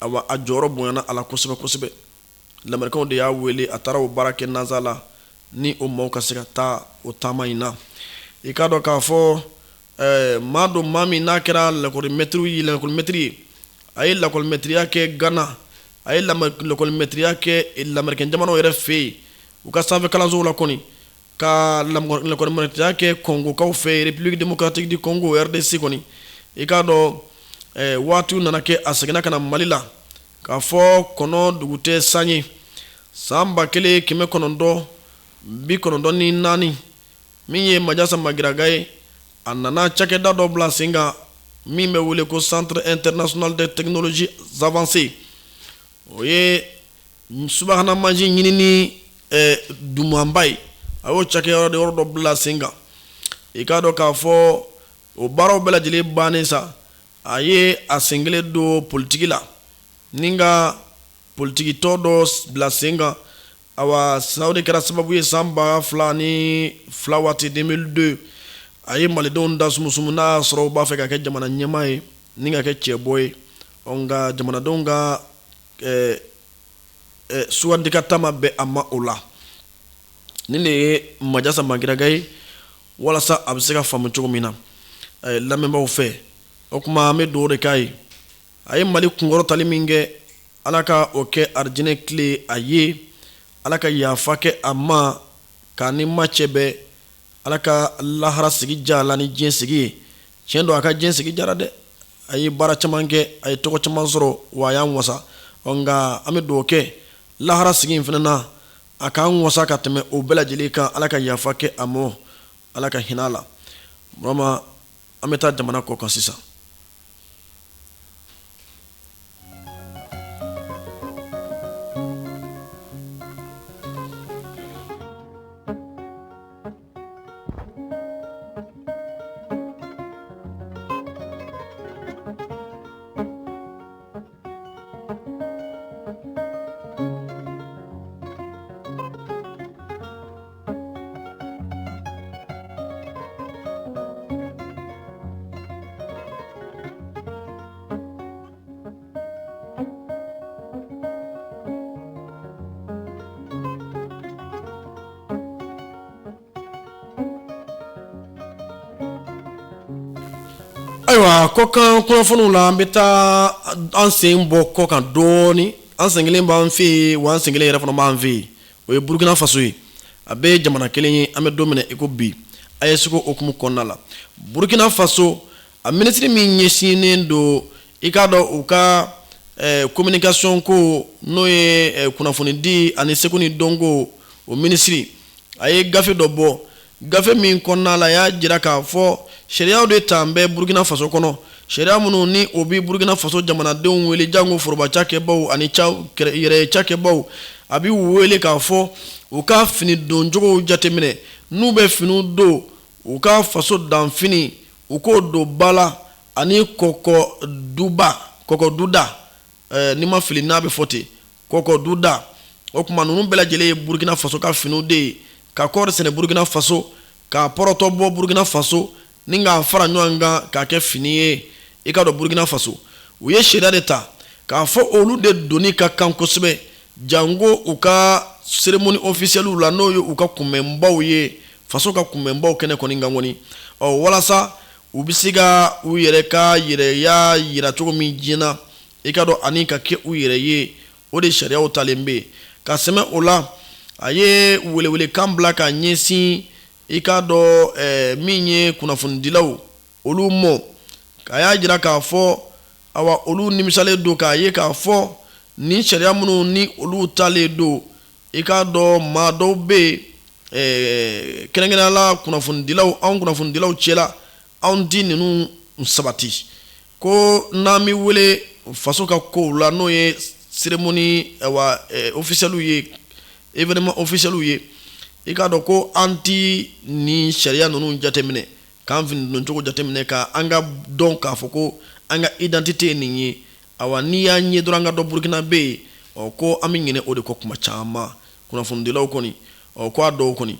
awa a jɔyɔrɔ bonyana a la kosɛbɛ kosɛbɛ lamɛrikɛnw de y'a wele a taara o baara kɛ NANZA la ni o maaw ka se ka taa o taama in na. I ka dɔn k'a fɔ maa don maa min n'a kɛra lakɔlimɛtiri ye a ye lakɔlimɛtiriya kɛ Ghana a ye lakɔlimɛtiriya kɛ lamɛrikɛn jamanaw yɛrɛ fɛ yen u ka sanfɛ kalansow la kɔni ka la ke Congo ka fe République démocratique du Congo RDC koni i ka dɔ waatiw nana kɛ a seginna kana Mali la k'a fɔ kɔnɔ dugutɛ sanye san 1994 min ye Majasa Magiraga ye a nana cakɛda dɔ bila sen kan min bɛ wele ko Centre international de technologies avancées o ye subahana mansi ɲinini dumanba ye a y'o cakɛyɔrɔ de yɔrɔ dɔ bila sen kan i k'a dɔn k'a fɔ o baaraw bɛɛ lajɛlen bannen sa a ye a sen kelen don politiki la ni ka politikitɔ dɔ bila sen kan awa o de kɛra sababu ye san 2002 waati 2002 a ye malidenw da sumusumu n'a y'a sɔrɔ u b'a fɛ ka kɛ jamana ɲɛmaa ye ni ka kɛ cɛbɔ ye nka jamanadenw ka sugandi ka taama bɛn a ma o la nin de ye Majasa Magiraga ye walasa a bɛ se ka faamu cogo min na lamɛnbaaw fɛ o kuma an bɛ dugawu de k'a ye a ye Mali kunkɔrɔtali min kɛ Ala ka o kɛ arijinɛ tile a ye Ala ka yafa kɛ a ma k'a ni ma cɛ bɛɛ Ala ka lahara sigi diya a la ni diɲɛ sigi ye tiɲɛ don a ka diɲɛ sigi diyara dɛ a ye baara caman kɛ a ye tɔgɔ caman sɔrɔ wa a y'an wasa nka an bɛ dugawu kɛ lahara sigi in fana na a k'an wasa ka tɛmɛ o bɛɛ lajɛlen kan Ala ka yafa kɛ a ma Ala ka hinɛ a la vraiment an bɛ taa jamana kɔ kan sisan. Ayiwa kɔkan kunnafoniw la an bɛ taa an sen bɔ kɔ kan dɔɔni an sen kelen b'an fɛ yen wa an sen kelen yɛrɛ fana b'an fɛ yen o ye Burkina Faso ye a bɛɛ ye jamana kelen ye an bɛ don min na i ko bi a ye seko okumu kɔnɔna la Burkina Faso a minisiri min ɲɛsinnen don i k'a dɔn u ka communication ko n'o ye kunnafonidi ani seko ni dɔnko o minisiri a ye gafe dɔ bɔ gafe min kɔnɔna la y'a jira k'a fɔ sariyaw de tan bɛ Burkina Faso kɔnɔ sariya minnu ni o bi Burkina Faso jamanadenw wele jango foroba cakɛbaw ani yɛrɛ cakɛbaw a bi wele k'a fɔ u ka fini don cogow jateminɛ n'u bɛ finiw don u ka faso danfini u k'o don bala ani kɔkɔduda ni ma fili n'a bɛ fɔ ten kɔkɔduda o kuma ninnu bɛɛ lajɛlen ye Burkina Faso ka finiw de ye ka kɔɔri sɛnɛ Burkina Faso ka pɔrɔtɔ bɔ Burkina Faso ni k'a fara ɲɔgɔn kan k'a kɛ fini ye i ka dɔn Burkina Faso u ye sariya de ta k'a fɔ olu de doni ka kan kosɛbɛ jango u ka cérémonie officielle la n'o ye u ka kunbɛnbaw ye faso ka kunbɛnbaw kɛnɛ kɔni kan kɔni walasa u bɛ se ka u yɛrɛ ka yɛrɛya yira cogo min diɲɛna i ka dɔn ani ka kɛ u yɛrɛ ye o de sariyaw talen bɛ ka sɛmɛ o la a ye welewelekan bila ka ɲɛsin i ka dɔn min ye kunnafonidilaw olu mɔ k'a y'a jira k'a fɔ awa olu nimisalen don k'a ye k'a fɔ ni sariya minnu ni olu talen don i ka dɔn maa dɔw bɛ kɛrɛnkɛrɛnnenya la kunnafonidilaw anw kunnafonidilaw cɛla anw ti ninnu sabati ko n'an bɛ wele faso ka kow la n'o ye cérémonie officielle ye événement officiel ye i ka dɔn ko an ti ni sariya ninnu jateminɛ k'an fini don cogo jateminɛ ka an ka dɔn k'a fɔ ko an ka identité ye nin ye awa n'i y'a ɲɛ dɔrɔn an ka dɔn Burkina bɛ yen ko an bɛ ɲinɛ o de kɔ kuma caman kunnafonidilaw kɔni ko a dɔw kɔni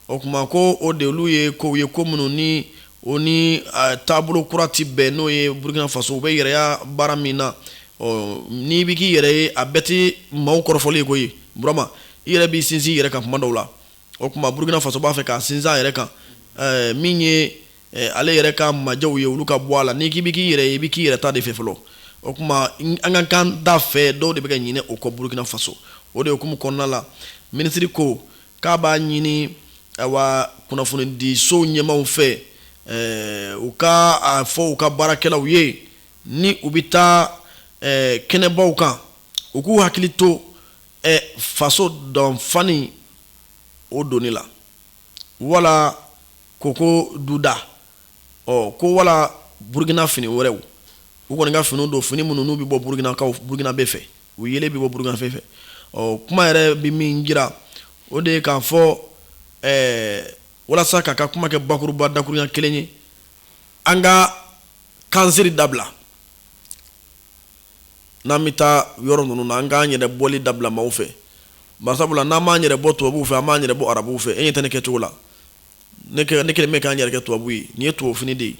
o kuma ko o de olu ye kow ye ko minnu ni o ni taabolo kura ti bɛn n'o ye Burkina Faso u bɛ yɛrɛya baara min na n'i bɛ k'i yɛrɛ ye a bɛɛ ti maaw kɔrɔfɔli ye koyi Burama i yɛrɛ b'i sinsin i yɛrɛ kan kuma dɔw la o kuma Burkina Faso b'a fɛ k'a sinsin a yɛrɛ kan min ye ale yɛrɛ ka majɛw ye olu ka bɔ a la n'i k'i bɛ k'i yɛrɛ ye i bɛ k'i yɛrɛ ta de fɛ fɔlɔ o kuma an ka kan da fɛ dɔw de bɛ ka ɲinɛ o kɔ Burkina Faso o de hukumu kɔnɔna la minisiri ko k'a b'a ɲini awa kunnafoni di so ɲɛmaw fɛ u ka a fɔ u ka baarakɛlaw ye ni u bɛ taa kɛnɛbaw kan u k'u hakili to faso dɔnfani o doni la wala koko duda ko wala Burkina fini wɛrɛw u kɔni ka finiw don fini minnu n'u bɛ bɔ Burkina bɛɛ fɛ u yelen bɛ bɔ Burkina bɛɛ fɛ kuma yɛrɛ bɛ min jira o de ye k'a fɔ walasa k'a ka kuma kɛ bakuruba dakurunya kelen ye an ka kanseri dabila n'an bɛ taa yɔrɔ ninnu na an k'an yɛrɛ bɔli dabila maaw fɛ barisabula n'an m'an yɛrɛ bɔ tubabuw fɛ an b'an yɛrɛ bɔ arabuw fɛ e ɲɛ tɛ ne kɛcogo la ne kelen bɛ k'an yɛrɛ kɛ tubabu ye nin ye tubabu fini de ye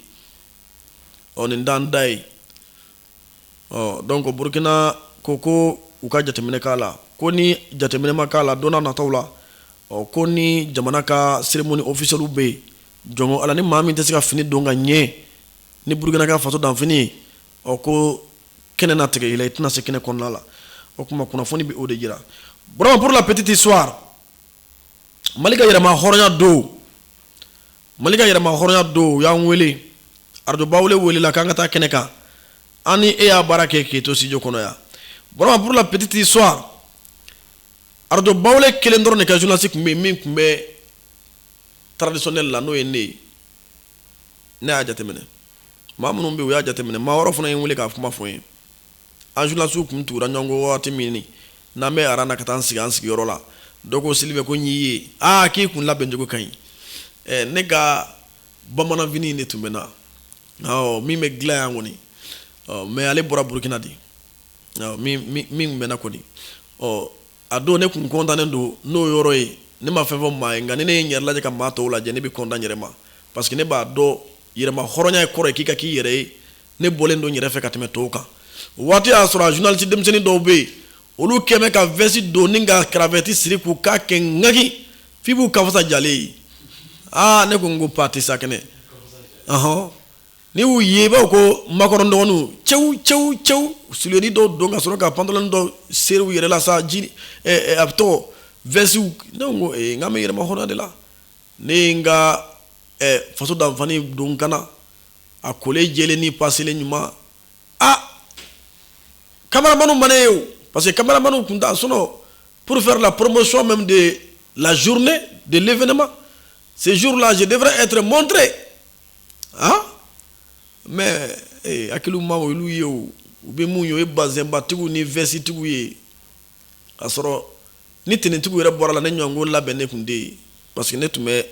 nin t'an da ye donc Burkina ko u ka jateminɛ k'a la ko ni jateminɛ ma k'a la don n'a nataw la ko ni jamana ka cérémonie officielle bɛ yen jɔn ala ni maa min tɛ se ka fini don ka ɲɛ ni Burkina ka faso danfini ye ko kɛnɛ na tigɛ i la i tɛna se kɛnɛ kɔnɔna la o kuma kunnafoni bɛ o de jira vraiment pour la petite histoire Mali ka yɛrɛma hɔrɔnya don u y'an wele arajo bawule welela k'an ka taa kɛnɛ kan an ni e y'a baara kɛ k'e to studio kɔnɔ yan vraiment pour la petite histoire arajo bawule kelen dɔrɔn de ka journaliste tun bɛ yen min tun bɛ traditionnel la n'o ye ne ye ne y'a jateminɛ maa minnu bɛ yen u y'a jateminɛ maa wɛrɛ fana ye n wele k'a kuma fɔ n ye an journaliste tun tugura ɲɔgɔn kɔ waati min n'an bɛ aran na ka taa an sigi an sigiyɔrɔ la dɔ ko Sylvain ko n y'i ye k'i kun labɛn cogo ka ɲi ne ka bamananfini de tun bɛ na min bɛ dilan yan kɔni mais ale bɔra Burkina de min tun bɛ na kɔni a don ne kun kɔntannen don n'o yɔrɔ ye ne ma fɛn fɔ maa ye nka ni ne ye n yɛrɛ lajɛ ka maa tɔw lajɛ ne bɛ kɔntan yɛrɛ ma parce que ne b'a dɔn yɛrɛma hɔrɔnya ye kɔrɔ ye k'i ka k'i yɛrɛ ye ne bɔlen don n yɛrɛ fɛ ka tɛmɛ tɔw kan o waati y'a sɔrɔ journaliste denmisɛnnin dɔw bɛ yen olu kɛ bɛ ka veste don ni ka cravate siri k'u k'a kɛ ŋagi f'i b'u kafasa jalen ye ne ko n ko pa tɛ sa kɛnɛ ni y'u ye i b'a fɔ ko makɔrɔ dɔgɔninw cɛw suleni dɔw don ka sɔrɔ ka pantalon dɔw seri u yɛrɛ la sa ji a bɛ tɔgɔ veste ne ko n ka mɛ yɛrɛma hɔrɔnya de la ne ye n ka faso danfani don kana a kole jɛlen ni paselen ɲuman caméraman ma ne ye o parce que caméraman tun t'a sinon pour faire la promotion même de la journée de l'événement ce jour-là je devrais être montré mais hakiliw ma olu ye o u bɛ mun ye o ye bazɛnbatigiw ni vɛsitigiw ye k'a sɔrɔ ni tenitigiw yɛrɛ bɔra la ne ɲɔgɔn ko labɛn ne tun tɛ yen parce que ne tun bɛ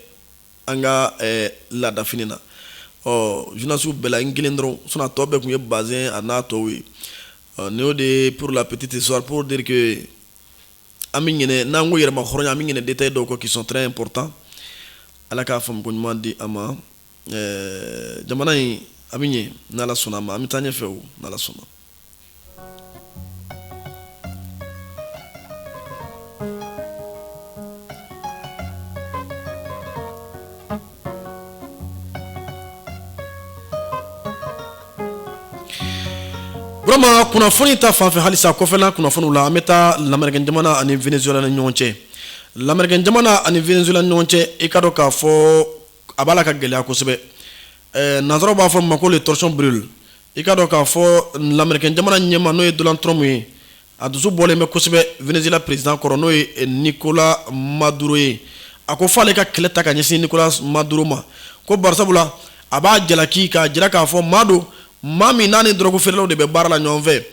an ka laada fini na journaliste bɛɛ la n kelen dɔrɔn sinon a tɔ bɛɛ tun ye bazɛn a n'a tɔw ye nin y'o de ye pour la petite histoire pour dire que an bɛ ɲinɛ n'an ko yɛrɛma hɔrɔnya an bɛ ɲinɛ détail dɔw kɔ qui sont très importants ala k'a faamu ko ɲuman di an ma jamana in a bɛ ɲɛ n'ala sɔnna a ma an bɛ taa ɲɛfɛ o n'ala sɔnna. Vraiment kunnafoni ta fanfɛ halisa kɔfɛla kunnafoniw la an bɛ taa lamɛrikɛn jamana ani Venezuela ni ɲɔgɔn cɛ lamɛrikɛn jamana ani Venezuela ni ɲɔgɔn cɛ i ka dɔn k'a fɔ a b'a la ka gɛlɛya kosɛbɛ nanzaraw b'a fɔ ma ko le torchon brûle i ka dɔn k'a fɔ lamɛrikɛn jamana ɲɛma n'o ye Donald Trump ye a dusu bɔlen bɛ kosɛbɛ Venezuela président kɔrɔ n'o ye Nicolas Maduro ye a ko f'ale ka kɛlɛ ta ka ɲɛsin Nicolas Maduro ma ko barisabula a b'a jalaki k'a jira k'a fɔ maa min n'a ni dɔrɔgu feerelaw de bɛ baara la ɲɔgɔn fɛ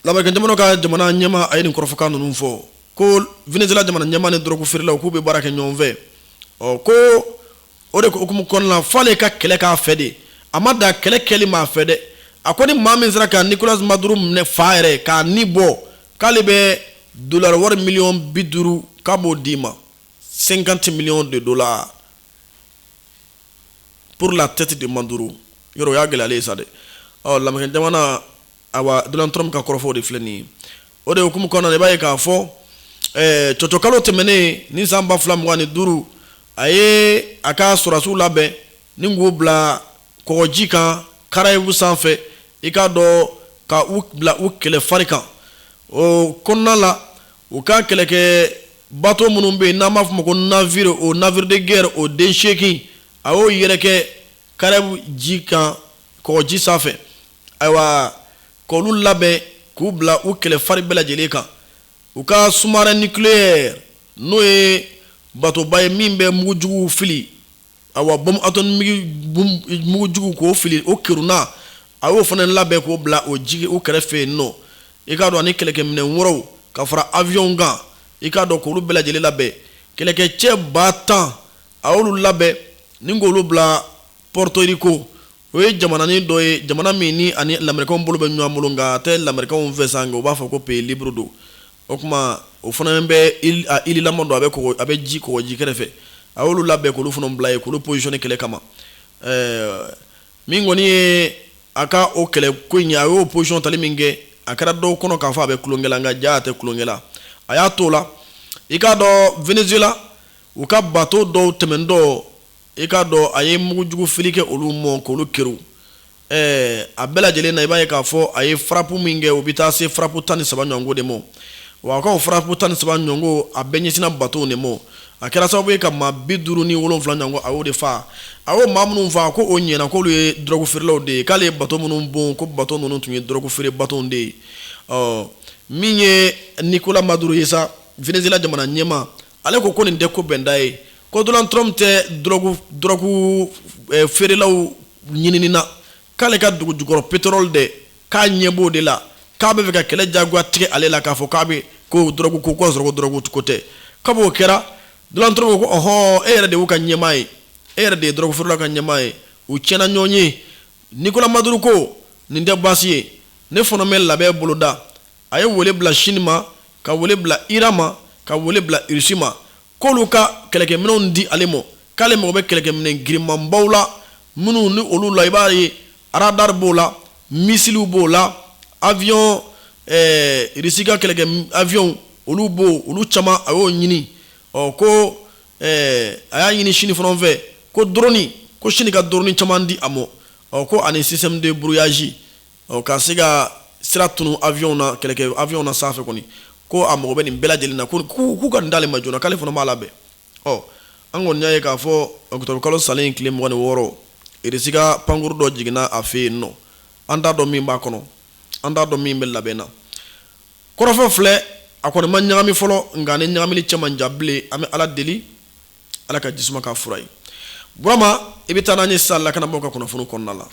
lamɛrikɛn jamana ka jamana ɲɛma a ye nin kɔrɔfɔkan ninnu fɔ ko Venezuela jamana ɲɛma ni dɔrɔgu feerelaw k'u bɛ baara kɛ ɲɔgɔn fɛ ko o de hukumu kɔnɔna la f'ale ka kɛlɛ k'a fɛ de a ma dan kɛlɛ kɛli ma a fɛ dɛ a ko ni maa min sera ka Nicolas Maduro minɛ fa yɛrɛ k'a ni bɔ k'ale bɛ dollar wari miliyɔn 50 k'a b'o d'i ma 50 millions de dollars pour la tête de Maduro yɔrɔ o y'a gɛlɛyalen sa dɛ lamɛrikɛn jamana awa Donald Trump ka kɔrɔfɔw de filɛ nin ye o de hukumu kɔnɔna na i b'a ye k'a fɔ cɔcɔkalo tɛmɛnen ni san 2025 a ye a ka sɔrɔdasiw labɛn ni k'u bila kɔgɔji kan Karayibu sanfɛ i k'a dɔn ka u bila u kɛlɛ fari kan o kɔnɔna la u ka kɛlɛkɛ bateau minnu bɛ yen n'an b'a fɔ ma ko navire o navire de guerre o den 8 a y'o yɛrɛkɛ Karayibu ji kan kɔgɔji sanfɛ ayiwa k'olu labɛn k'u bila u kɛlɛfari bɛɛ lajɛlen kan u ka sous-marin nucléaire n'o ye batoba ye min bɛ mugujuguw fili awa bombe atomique mugujugu k'o fili o kiruna a y'o fana labɛn k'o bila o jigi o kɛrɛfɛ yen nɔ i k'a dɔn ani kɛlɛkɛminɛn wɛrɛw ka fara avion kan i k'a dɔn k'olu bɛɛ lajɛlen labɛn kɛlɛkɛcɛ 10,000 a y'olu labɛn ni k'olu bila Porto Rico o ye jamananin dɔ ye jamana min ni ani lamɛrikaw bolo bɛ ɲɔgɔn bolo nka a tɛ lamɛrikaw fɛ sa nka u b'a fɔ ko pays libre don o kuma o fana bɛ île lama don a bɛ ji kɔgɔji kɛrɛfɛ a y'olu labɛn k'olu fana bila yen k'olu positionner kɛlɛ kama min kɔni ye a ka o kɛlɛ ko in ye a y'o position tali min kɛ a kɛra dɔw kɔnɔ k'a fɔ a bɛ kulonkɛ la nka ja a tɛ kulonkɛ la a y'a to la i k'a dɔn Venezuela u ka bateau dɔw tɛmɛntɔ i k'a dɔn a ye mugujugu fili kɛ olu mɔ k'olu keru a bɛɛ lajɛlen na i b'a ye k'a fɔ a ye frappe min kɛ o bɛ taa se frappe 13 ɲɔgɔnko de ma wa a ka o frappe 13 ɲɔgɔnko a bɛɛ ɲɛsinna bateau de ma a kɛra sababu ye ka maa 57 ɲɔgɔn a y'o de fa a y'o maa minnu fa ko o ɲɛna k'olu ye drogue feerelaw de ye k'ale ye bateau minnu bon ko bateau ninnu tun ye drogue feere bateau de ye min ye Nicolas Maduro ye sa Venezuela jamana ɲɛma ale ko nin tɛ ko bɛnda ye ko Donald Trump tɛ drogue feerelaw ɲinini na k'ale ka dugu jukɔrɔ pétrole de k'a ɲɛ b'o de la k'a bɛ fɛ ka kɛlɛ jagoya tigɛ ale la k'a fɔ k'a bɛ ko drogue ko k'a sɔrɔ ko drogue ko tɛ kab'o kɛra Donald Trump ko ɔhɔn e yɛrɛ de y'u ka ɲɛmaa ye e yɛrɛ de ye drogue feerelaw ka ɲɛmaa ye u tiɲɛna ɲɔgɔn ye Nicolas Maduro ko nin tɛ baasi ye ne fana bɛ labɛn boloda a ye wele bila Chine ma ka wele bila Iran ma ka wele bila Russie ma k'olu ka kɛlɛkɛminɛnw di ale ma k'ale mago bɛ kɛlɛkɛminɛn girinmanbaw la minnu ni olu la i b'a ye radar b'o la missile b'o la avion Russie ka kɛlɛkɛ avion olu caman a y'o ɲini ko a y'a ɲini Chine fana fɛ ko drone ko Chine ka drone caman di a ma ko ani système de brouillage ka se ka sira tunu avion na kɛlɛkɛ avion na sanfɛ kɔni ko a mago bɛ nin bɛɛ lajɛlen na k'u ka nin d'ale ma joona k'ale fana b'a labɛn an kɔni y'a ye k'a fɔ octobre kalo salen tile 26 Russie ka pankuru dɔ jiginna a fɛ yen nɔ an t'a dɔn min b'a kɔnɔ an t'a dɔn min bɛ labɛn na kɔrɔfɔ filɛ a kɔni ma ɲagami fɔlɔ nka ni ɲagamini cɛ man jan bilen an bɛ Ala deli Ala ka jisuma k'a fura ye Burama i bɛ taa n'an ye sisan lakanabagaw ka kunnafoni kɔnɔna la